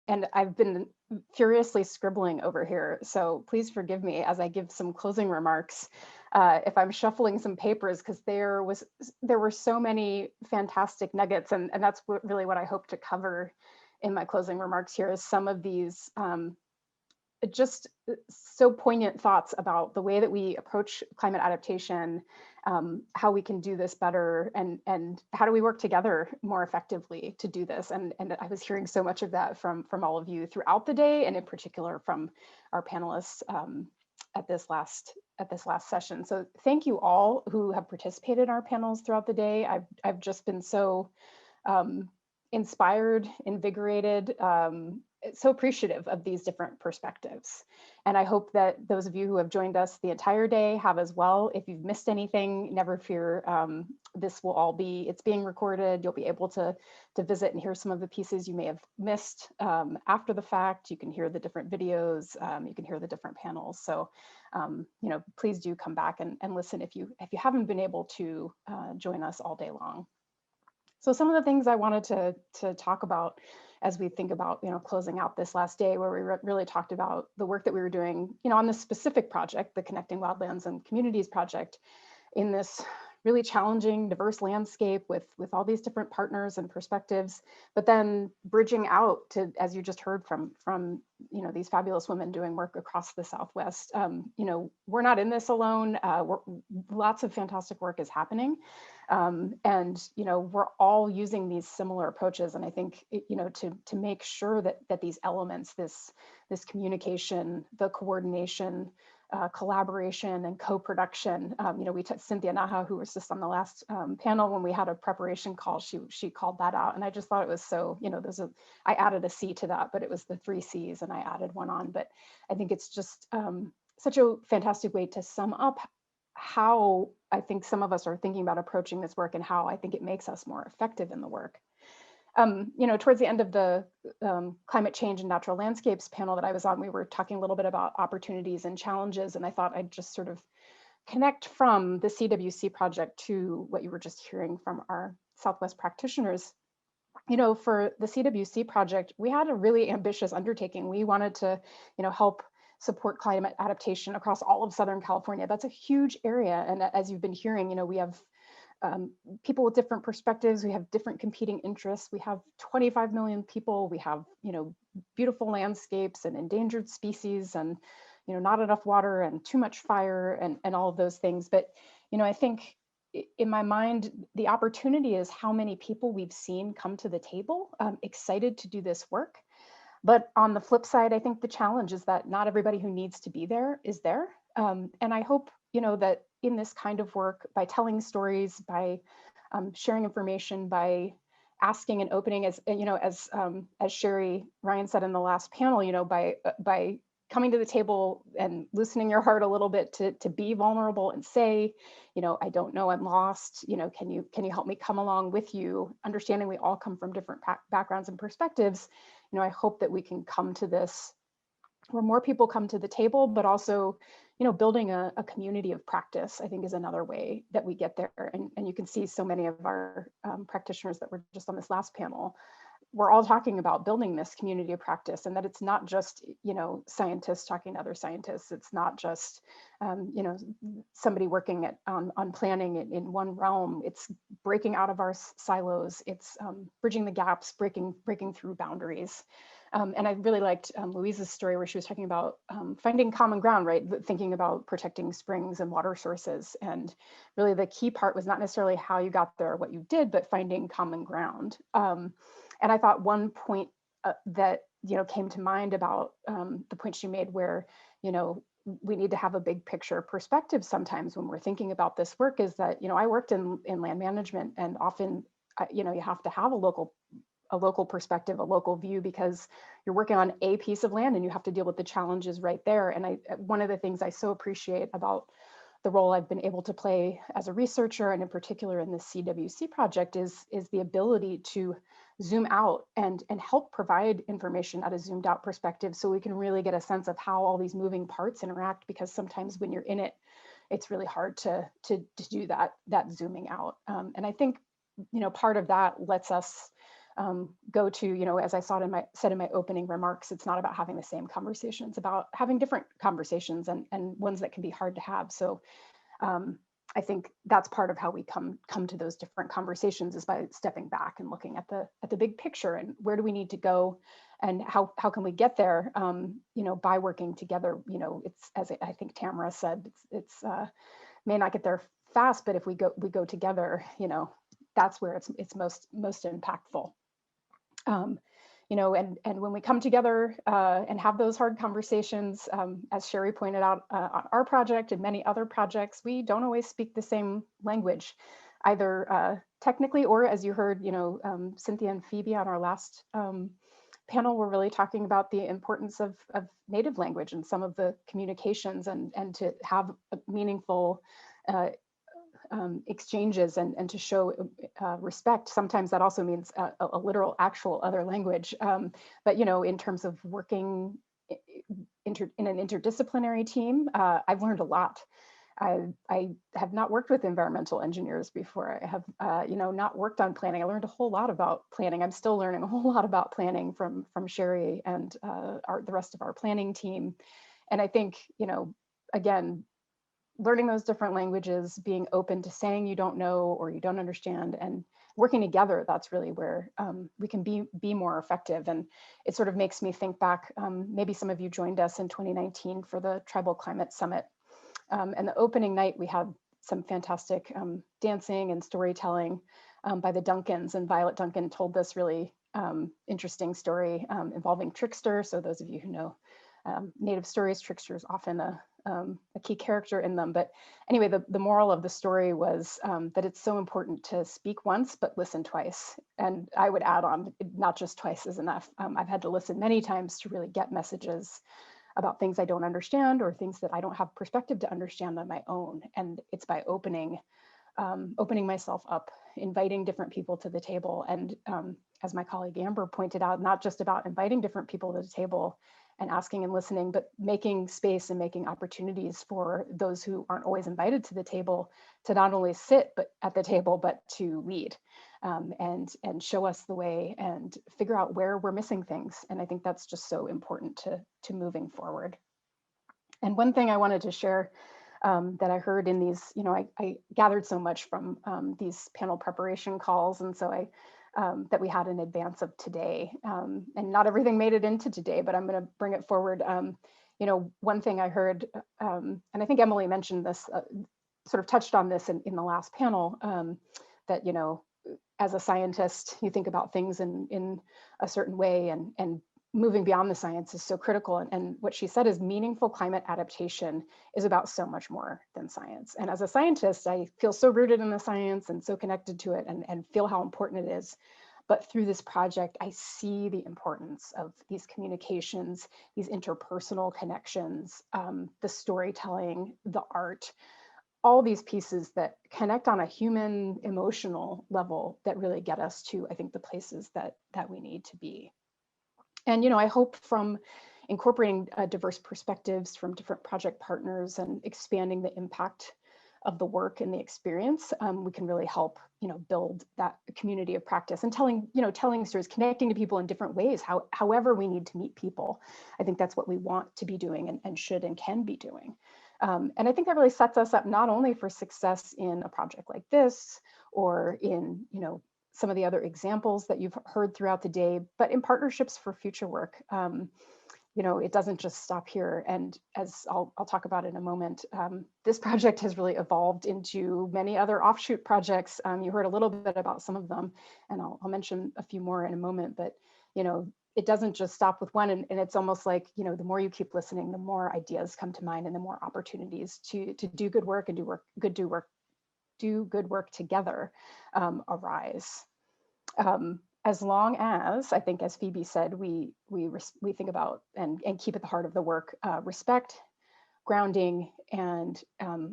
And I've been furiously scribbling over here, so please forgive me as I give some closing remarks if I'm shuffling some papers, because there were so many fantastic nuggets, and that's really what I hope to cover in my closing remarks here is some of these just so poignant thoughts about the way that we approach climate adaptation, how we can do this better, and how do we work together more effectively to do this. And I was hearing so much of that from all of you throughout the day, and in particular from our panelists at this last session. So thank you all who have participated in our panels throughout the day. I've just been so inspired, invigorated, so appreciative of these different perspectives. And I hope that those of you who have joined us the entire day have as well. If you've missed anything, never fear. This will all it's being recorded. You'll be able to visit and hear some of the pieces you may have missed after the fact. You can hear the different videos. You can hear the different panels. So, please do come back and listen if you haven't been able to join us all day long. So some of the things I wanted to talk about as we think about, closing out this last day, where we really talked about the work that we were doing, on this specific project, the Connecting Wildlands and Communities project, in this really challenging, diverse landscape with all these different partners and perspectives, but then bridging out to, as you just heard from these fabulous women doing work across the Southwest. We're not in this alone. Lots of fantastic work is happening. And we're all using these similar approaches. And I think, to make sure that these elements, this communication, the coordination, collaboration and co-production. Cynthia Naha, who was just on the last panel, when we had a preparation call, she called that out. And I just thought it was so, I added a C to that, but it was the 3 C's and I added one on. But I think it's just such a fantastic way to sum up how I think some of us are thinking about approaching this work and how I think it makes us more effective in the work. Towards the end of the climate change and natural landscapes panel that I was on, we were talking a little bit about opportunities and challenges. And I thought I'd just sort of connect from the CWC project to what you were just hearing from our Southwest practitioners. For the CWC project, we had a really ambitious undertaking. We wanted to, help support climate adaptation across all of Southern California. That's a huge area. And as you've been hearing, we have people with different perspectives. We have different competing interests. We have 25 million people. We have, beautiful landscapes and endangered species and, not enough water and too much fire and all of those things. But, I think in my mind, the opportunity is how many people we've seen come to the table excited to do this work. But on the flip side, I think the challenge is that not everybody who needs to be there is there. And I hope, that in this kind of work, by telling stories, by sharing information, by asking and opening, as Sherry Ryan said in the last panel, by coming to the table and loosening your heart a little bit to be vulnerable and say, I don't know, I'm lost. Can you help me come along with you? Understanding we all come from different backgrounds and perspectives. I hope that we can come to this where more people come to the table, but also, building a community of practice, I think, is another way that we get there. And you can see so many of our practitioners that were just on this last panel. We're all talking about building this community of practice, and that it's not just, scientists talking to other scientists. It's not just, somebody working on planning in one realm. It's breaking out of our silos. It's bridging the gaps, breaking through boundaries. And I really liked Louise's story where she was talking about finding common ground, right? Thinking about protecting springs and water sources. And really the key part was not necessarily how you got there or what you did, but finding common ground. And I thought one point that, came to mind about the point she made where, we need to have a big picture perspective sometimes when we're thinking about this work is that, I worked in land management, and often, you have to have a local perspective, a local view, because you're working on a piece of land and you have to deal with the challenges right there. And one of the things I so appreciate about the role I've been able to play as a researcher, and in particular in the CWC project, is the ability to zoom out and help provide information at a zoomed out perspective, so we can really get a sense of how all these moving parts interact, because sometimes when you're in it, it's really hard to do that zooming out. And I think, part of that lets us go to, as I said in my opening remarks, it's not about having the same conversations, about having different conversations and ones that can be hard to have. So I think that's part of how we come to those different conversations, is by stepping back and looking at the big picture, and where do we need to go, and how can we get there, by working together. It's, as I think Tamara said, it's may not get there fast, but if we go together, that's where it's most impactful. And when we come together and have those hard conversations, as Sherry pointed out, on our project and many other projects, we don't always speak the same language, either technically, or, as you heard, Cynthia and Phoebe on our last panel were really talking about the importance of native language and some of the communications, and to have a meaningful exchanges and to show respect. Sometimes that also means a literal, actual other language. But in terms of working in an interdisciplinary team, I've learned a lot. I have not worked with environmental engineers before. I have, not worked on planning. I learned a whole lot about planning. I'm still learning a whole lot about planning from Sherry and the rest of our planning team. And I think, again, learning those different languages, being open to saying you don't know or you don't understand, and working together, that's really where we can be more effective. And it sort of makes me think back, maybe some of you joined us in 2019 for the Tribal Climate Summit. And the opening night, we had some fantastic dancing and storytelling by the Duncans, and Violet Duncan told this really interesting story involving Trickster. So those of you who know Native stories, Trickster is often a key character in them. But anyway, the moral of the story was that it's so important to speak once, but listen twice. And I would add on, not just twice is enough. I've had to listen many times to really get messages about things I don't understand, or things that I don't have perspective to understand on my own. And it's by opening myself up, inviting different people to the table. And as my colleague Amber pointed out, not just about inviting different people to the table and asking and listening, but making space and making opportunities for those who aren't always invited to the table to not only sit at the table, but to lead and show us the way and figure out where we're missing things. And I think that's just so important to moving forward. And one thing I wanted to share that I heard in these, I gathered so much from these panel preparation calls, and so that we had in advance of today. And not everything made it into today, but I'm going to bring it forward. One thing I heard, and I think Emily mentioned this, sort of touched on this in the last panel, that, as a scientist, you think about things in a certain way, and moving beyond the science is so critical. And what she said is meaningful climate adaptation is about so much more than science. And as a scientist, I feel so rooted in the science and so connected to it, and feel how important it is. But through this project, I see the importance of these communications, these interpersonal connections, the storytelling, the art, all these pieces that connect on a human emotional level that really get us to, I think, the places that we need to be. And, I hope from incorporating diverse perspectives from different project partners and expanding the impact of the work and the experience, we can really help, build that community of practice and telling stories, connecting to people in different ways, however we need to meet people. I think that's what we want to be doing and should and can be doing. And I think that really sets us up not only for success in a project like this, or in, some of the other examples that you've heard throughout the day, but in partnerships for future work. It doesn't just stop here. And as I'll talk about in a moment, this project has really evolved into many other offshoot projects. You heard a little bit about some of them, and I'll mention a few more in a moment, but it doesn't just stop with one. And it's almost like, the more you keep listening, the more ideas come to mind, and the more opportunities to do good work and do good work together arise. As long as, I think, as Phoebe said, we think about and keep at the heart of the work respect, grounding, and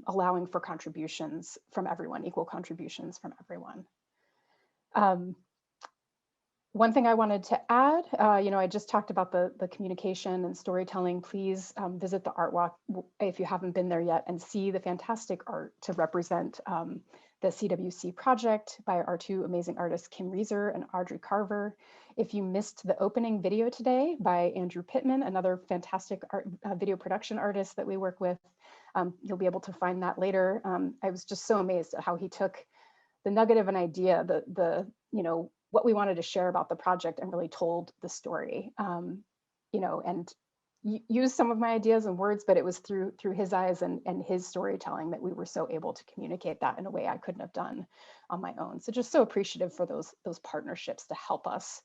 allowing for contributions from everyone, equal contributions from everyone. One thing I wanted to add, I just talked about the communication and storytelling. Please visit the art walk if you haven't been there yet and see the fantastic art to represent the CWC project by our two amazing artists, Kim Reeser and Audrey Carver. If you missed the opening video today by Andrew Pittman, another fantastic art, video production artist that we work with, you'll be able to find that later. I was just so amazed at how he took the nugget of an idea, what we wanted to share about the project, and really told the story, and used some of my ideas and words, but it was through his eyes and his storytelling that we were so able to communicate that in a way I couldn't have done on my own. So just so appreciative for those partnerships to help us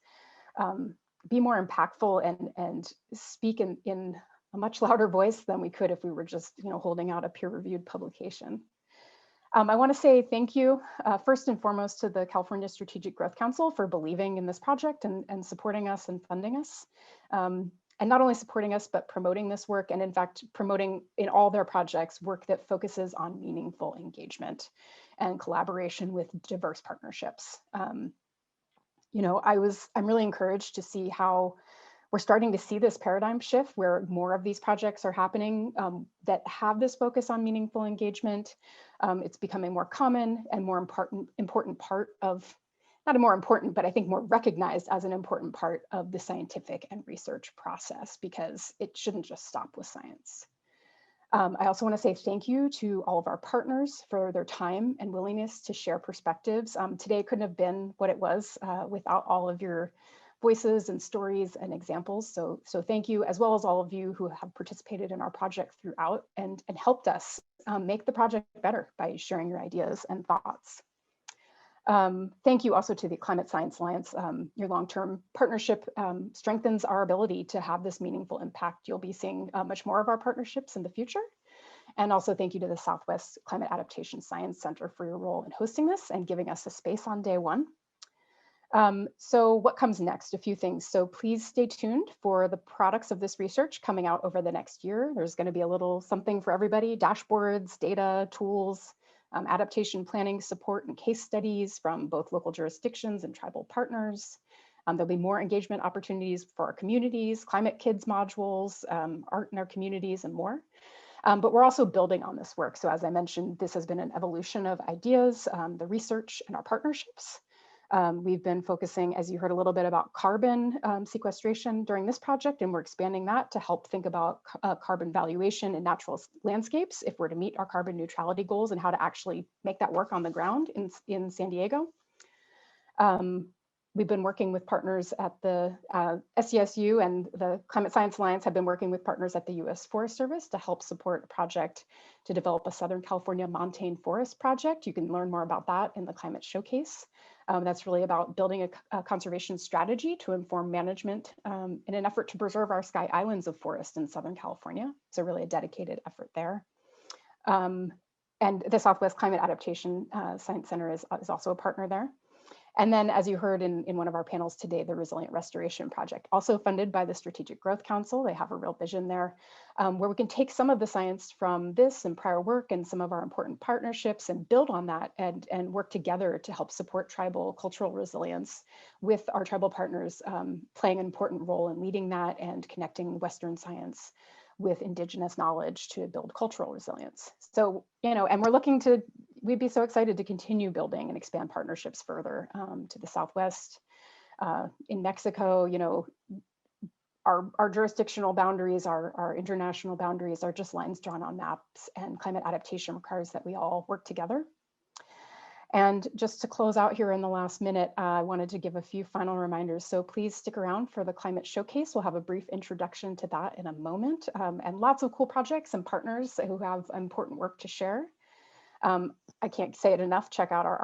be more impactful and speak in a much louder voice than we could if we were just holding out a peer-reviewed publication. I want to say thank you, first and foremost, to the California Strategic Growth Council for believing in this project and supporting us and funding us. And not only supporting us, but promoting this work, and in fact, promoting in all their projects work that focuses on meaningful engagement and collaboration with diverse partnerships. I'm really encouraged to see how we're starting to see this paradigm shift where more of these projects are happening that have this focus on meaningful engagement. It's becoming more common and more important part of, not a more important, but I think more recognized as an important part of the scientific and research process, because it shouldn't just stop with science. I also want to say thank you to all of our partners for their time and willingness to share perspectives. Today couldn't have been what it was without all of your voices and stories and examples. So thank you, as well as all of you who have participated in our project throughout and helped us make the project better by sharing your ideas and thoughts. Thank you also to the Climate Science Alliance. Your long-term partnership strengthens our ability to have this meaningful impact. You'll be seeing much more of our partnerships in the future. And also thank you to the Southwest Climate Adaptation Science Center for your role in hosting this and giving us a space on day one. So what comes next? A few things. So please stay tuned for the products of this research coming out over the next year. There's going to be a little something for everybody: dashboards, data, tools, adaptation planning support, and case studies from both local jurisdictions and tribal partners. There'll be more engagement opportunities for our communities, climate kids modules, art in our communities, and more. But we're also building on this work. So as I mentioned, this has been an evolution of ideas, the research, and our partnerships. We've been focusing, as you heard, a little bit about carbon sequestration during this project, and we're expanding that to help think about carbon valuation in natural landscapes if we're to meet our carbon neutrality goals, and how to actually make that work on the ground in San Diego. We've been working with partners at the SCSU, and the Climate Science Alliance have been working with partners at the U.S. Forest Service to help support a project to develop a Southern California montane forest project. You can learn more about that in the Climate Showcase. That's really about building a conservation strategy to inform management in an effort to preserve our sky islands of forest in Southern California. So really a dedicated effort there. And the Southwest Climate Adaptation Science Center is also a partner there. And then, as you heard in one of our panels today, the Resilient Restoration Project, also funded by the Strategic Growth Council. They have a real vision there where we can take some of the science from this and prior work and some of our important partnerships and build on that and work together to help support tribal cultural resilience, with our tribal partners playing an important role in leading that and connecting Western science with Indigenous knowledge to build cultural resilience. So, and we'd be so excited to continue building and expand partnerships further to the Southwest. In Mexico, our jurisdictional boundaries, our international boundaries are just lines drawn on maps, and climate adaptation requires that we all work together. And just to close out here in the last minute, I wanted to give a few final reminders. So please stick around for the Climate Showcase. We'll have a brief introduction to that in a moment, and lots of cool projects and partners who have important work to share. I can't say it enough. Check out our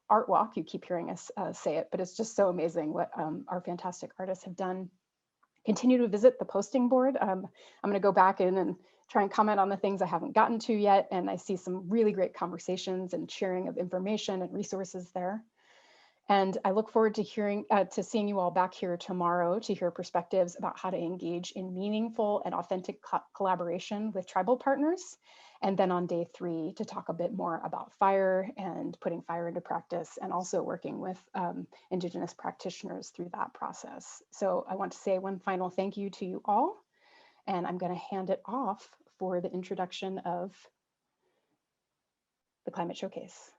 art walk. You keep hearing us say it, but it's just so amazing what our fantastic artists have done. Continue to visit the posting board. I'm going to go back in and try and comment on the things I haven't gotten to yet. And I see some really great conversations and sharing of information and resources there. And I look forward to seeing you all back here tomorrow to hear perspectives about how to engage in meaningful and authentic collaboration with tribal partners. And then on day 3 to talk a bit more about fire and putting fire into practice, and also working with Indigenous practitioners through that process. So I want to say one final thank you to you all, and I'm going to hand it off for the introduction of the Climate Showcase.